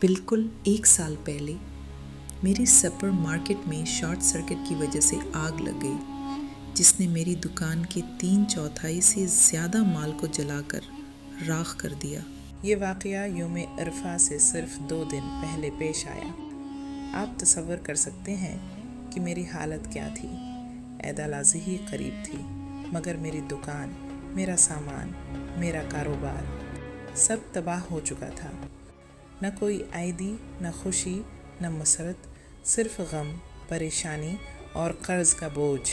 بالکل 1 سال پہلے میری سپر مارکیٹ میں شارٹ سرکٹ کی وجہ سے آگ لگ گئی، جس نے میری دکان کے 3/4 سے زیادہ مال کو جلا کر راکھ کر دیا۔ یہ واقعہ یوم عرفہ سے صرف 2 دن پہلے پیش آیا۔ آپ تصور کر سکتے ہیں کہ میری حالت کیا تھی۔ عید الاضحی قریب تھی، مگر میری دکان، میرا سامان، میرا کاروبار سب تباہ ہو چکا تھا۔ نہ کوئی عیدی، نہ خوشی، نہ مسرت، صرف غم، پریشانی اور قرض کا بوجھ۔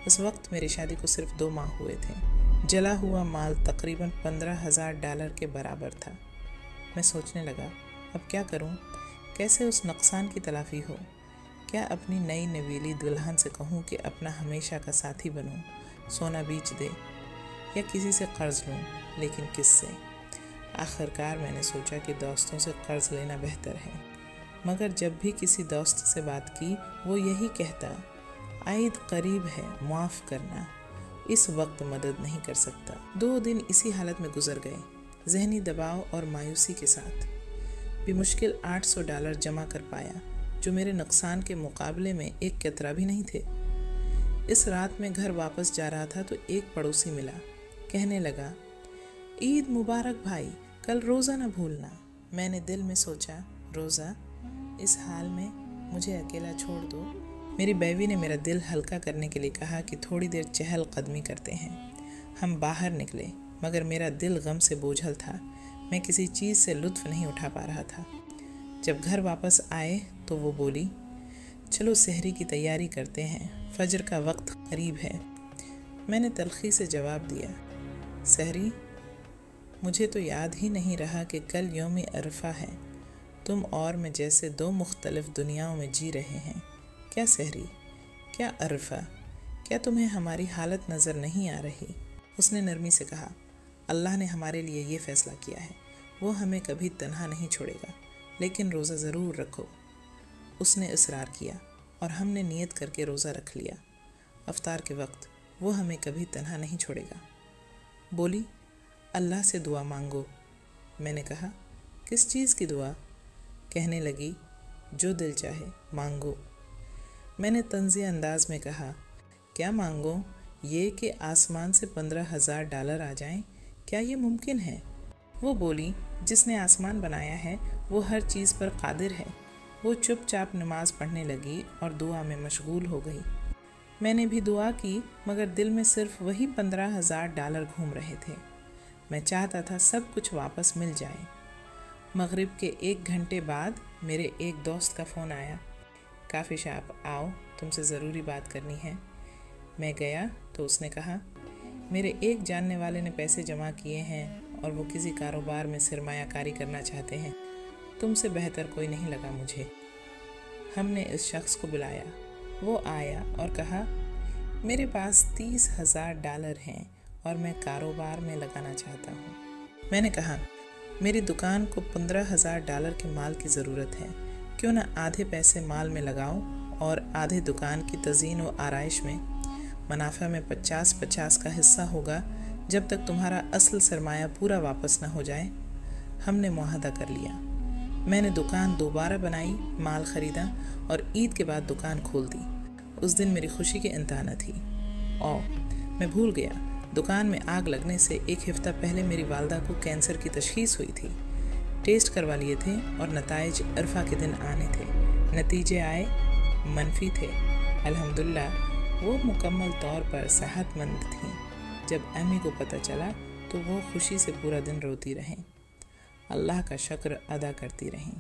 اس وقت میری شادی کو صرف 2 ماہ ہوئے تھے۔ جلا ہوا مال تقریباً $15,000 کے برابر تھا۔ میں سوچنے لگا، اب کیا کروں؟ کیسے اس نقصان کی تلافی ہو؟ کیا اپنی نئی نویلی دلہن سے کہوں کہ اپنا ہمیشہ کا ساتھی بنوں، سونا بیچ دے، یا کسی سے قرض لوں؟ لیکن کس سے؟ آخر کار میں نے سوچا کہ دوستوں سے قرض لینا بہتر ہے، مگر جب بھی کسی دوست سے بات کی وہ یہی کہتا، عید قریب ہے، معاف کرنا، اس وقت مدد نہیں کر سکتا۔ 2 دن اسی حالت میں گزر گئے، ذہنی دباؤ اور مایوسی کے ساتھ۔ بمشکل $800 جمع کر پایا، جو میرے نقصان کے مقابلے میں ایک قطرہ بھی نہیں تھے۔ اس رات میں گھر واپس جا رہا تھا تو ایک پڑوسی ملا، کہنے لگا، عید مبارک بھائی، کل روزہ نہ بھولنا۔ میں نے دل میں سوچا، روزہ؟ اس حال میں مجھے اکیلا چھوڑ دو۔ میری بیوی نے میرا دل ہلکا کرنے کے لیے کہا کہ تھوڑی دیر چہل قدمی کرتے ہیں۔ ہم باہر نکلے، مگر میرا دل غم سے بوجھل تھا۔ میں کسی چیز سے لطف نہیں اٹھا پا رہا تھا۔ جب گھر واپس آئے تو وہ بولی، چلو سحری کی تیاری کرتے ہیں، فجر کا وقت قریب ہے۔ میں نے تلخی سے جواب دیا، سحری؟ مجھے تو یاد ہی نہیں رہا کہ کل یوم عرفہ ہے۔ تم اور میں جیسے 2 مختلف دنیاؤں میں جی رہے ہیں۔ کیا سحری؟ کیا عرفہ؟ کیا تمہیں ہماری حالت نظر نہیں آ رہی؟ اس نے نرمی سے کہا، اللہ نے ہمارے لیے یہ فیصلہ کیا ہے، وہ ہمیں کبھی تنہا نہیں چھوڑے گا، لیکن روزہ ضرور رکھو۔ اس نے اصرار کیا اور ہم نے نیت کر کے روزہ رکھ لیا۔ افطار کے وقت وہ ہمیں کبھی تنہا نہیں چھوڑے گا۔ بولی، اللہ سے دعا مانگو۔ میں نے کہا، کس چیز کی دعا؟ کہنے لگی، جو دل چاہے مانگو۔ میں نے طنزیہ انداز میں کہا، کیا مانگوں؟ یہ کہ آسمان سے $15,000 آ جائیں؟ کیا یہ ممکن ہے؟ وہ بولی، جس نے آسمان بنایا ہے وہ ہر چیز پر قادر ہے۔ وہ چپ چاپ نماز پڑھنے لگی اور دعا میں مشغول ہو گئی۔ میں نے بھی دعا کی، مگر دل میں صرف وہی $15,000 گھوم رہے تھے۔ میں چاہتا تھا سب کچھ واپس مل جائے۔ مغرب کے 1 گھنٹے بعد میرے ایک دوست کا فون آیا، کافی شاپ آؤ، تم سے ضروری بات کرنی ہے۔ میں گیا تو اس نے کہا، میرے ایک جاننے والے نے پیسے جمع کیے ہیں اور وہ کسی کاروبار میں سرمایہ کاری کرنا چاہتے ہیں، تم سے بہتر کوئی نہیں لگا مجھے۔ ہم نے اس شخص کو بلایا، وہ آیا اور کہا، میرے پاس $30,000 ہیں اور میں کاروبار میں لگانا چاہتا ہوں۔ میں نے کہا، میری دکان کو $15,000 کے مال کی ضرورت ہے، کیوں نہ آدھے پیسے مال میں لگاؤ اور آدھے دکان کی تزئین و آرائش میں؟ منافع میں 50-50 کا حصہ ہوگا جب تک تمہارا اصل سرمایہ پورا واپس نہ ہو جائے۔ ہم نے معاہدہ کر لیا۔ میں نے دکان دوبارہ بنائی، مال خریدا اور عید کے بعد دکان کھول دی۔ اس دن میری خوشی کی انتہا نہ تھی۔ میں بھول گیا، دکان میں آگ لگنے سے 1 ہفتہ پہلے میری والدہ کو کینسر کی تشخیص ہوئی تھی۔ ٹیسٹ کروا لیے تھے اور نتائج عرفہ کے دن آنے تھے۔ نتیجے آئے، منفی تھے۔ الحمدللہ وہ مکمل طور پر صحت مند تھیں۔ جب امی کو پتہ چلا تو وہ خوشی سے پورا دن روتی رہیں، اللہ کا شکر ادا کرتی رہیں۔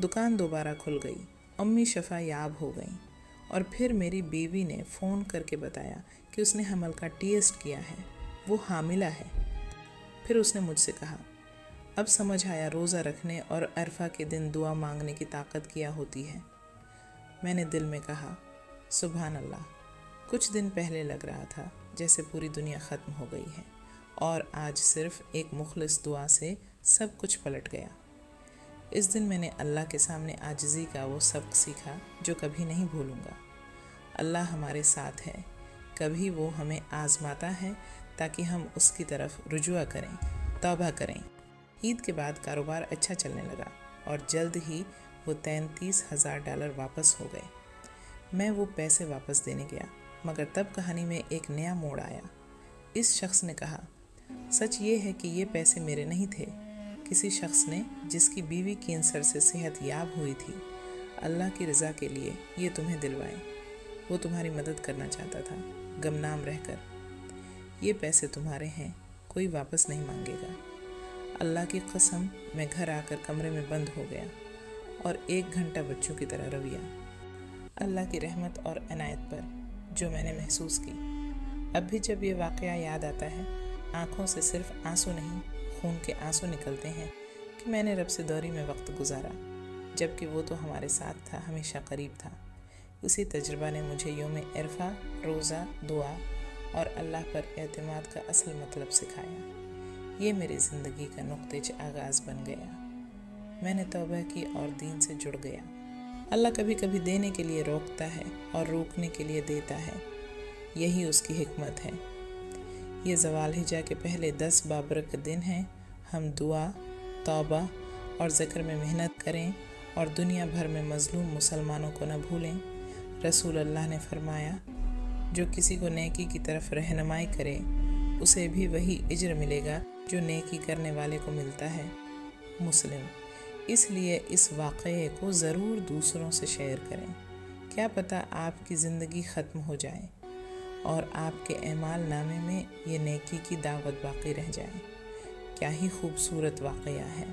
دکان دوبارہ کھل گئی، امی شفا یاب ہو گئیں، اور پھر میری بیوی نے فون کر کے بتایا کہ اس نے حمل کا ٹیسٹ کیا ہے، وہ حاملہ ہے۔ پھر اس نے مجھ سے کہا، اب سمجھ آیا روزہ رکھنے اور عرفہ کے دن دعا مانگنے کی طاقت کیا ہوتی ہے۔ میں نے دل میں کہا، سبحان اللہ، کچھ دن پہلے لگ رہا تھا جیسے پوری دنیا ختم ہو گئی ہے، اور آج صرف ایک مخلص دعا سے سب کچھ پلٹ گیا۔ اس دن میں نے اللہ کے سامنے عاجزی کا وہ سبق سیکھا جو کبھی نہیں بھولوں گا۔ اللہ ہمارے ساتھ ہے، کبھی وہ ہمیں آزماتا ہے تاکہ ہم اس کی طرف رجوع کریں، توبہ کریں۔ عید کے بعد کاروبار اچھا چلنے لگا، اور جلد ہی وہ $33,000 واپس ہو گئے۔ میں وہ پیسے واپس دینے گیا، مگر تب کہانی میں ایک نیا موڑ آیا۔ اس شخص نے کہا، سچ یہ ہے کہ یہ پیسے میرے نہیں تھے، کسی شخص نے جس کی بیوی کینسر سے صحت یاب ہوئی تھی، اللہ کی رضا کے لیے یہ تمہیں دلوائے۔ وہ تمہاری مدد کرنا چاہتا تھا، گمنام رہ کر۔ یہ پیسے تمہارے ہیں، کوئی واپس نہیں مانگے گا۔ اللہ کی قسم، میں گھر آ کر کمرے میں بند ہو گیا اور 1 گھنٹہ بچوں کی طرح رویا۔ اللہ کی رحمت اور عنایت پر جو میں نے محسوس کی۔ اب بھی جب یہ واقعہ یاد آتا ہے، آنکھوں سے صرف آنسو نہیں، خون کے آنسو نکلتے ہیں کہ میں نے رب سے دوری میں وقت گزارا، جبکہ وہ تو ہمارے ساتھ تھا، ہمیشہ قریب تھا۔ اسی تجربہ نے مجھے یوم عرفہ، روزہ، دعا اور اللہ پر اعتماد کا اصل مطلب سکھایا۔ یہ میری زندگی کا نقطۂ آغاز بن گیا۔ میں نے توبہ کی اور دین سے جڑ گیا۔ اللہ کبھی کبھی دینے کے لیے روکتا ہے اور روکنے کے لیے دیتا ہے، یہی اس کی حکمت ہے۔ یہ ذوال حجہ کے پہلے 10 بابرکت دن ہیں۔ ہم دعا، توبہ اور ذکر میں محنت کریں اور دنیا بھر میں مظلوم مسلمانوں کو نہ بھولیں۔ رسول اللہ نے فرمایا، جو کسی کو نیکی کی طرف رہنمائی کرے اسے بھی وہی اجر ملے گا جو نیکی کرنے والے کو ملتا ہے۔ مسلم۔ اس لیے اس واقعے کو ضرور دوسروں سے شیئر کریں، کیا پتہ آپ کی زندگی ختم ہو جائے اور آپ کے اعمال نامے میں یہ نیکی کی دعوت باقی رہ جائے۔ کیا ہی خوبصورت واقعہ ہے۔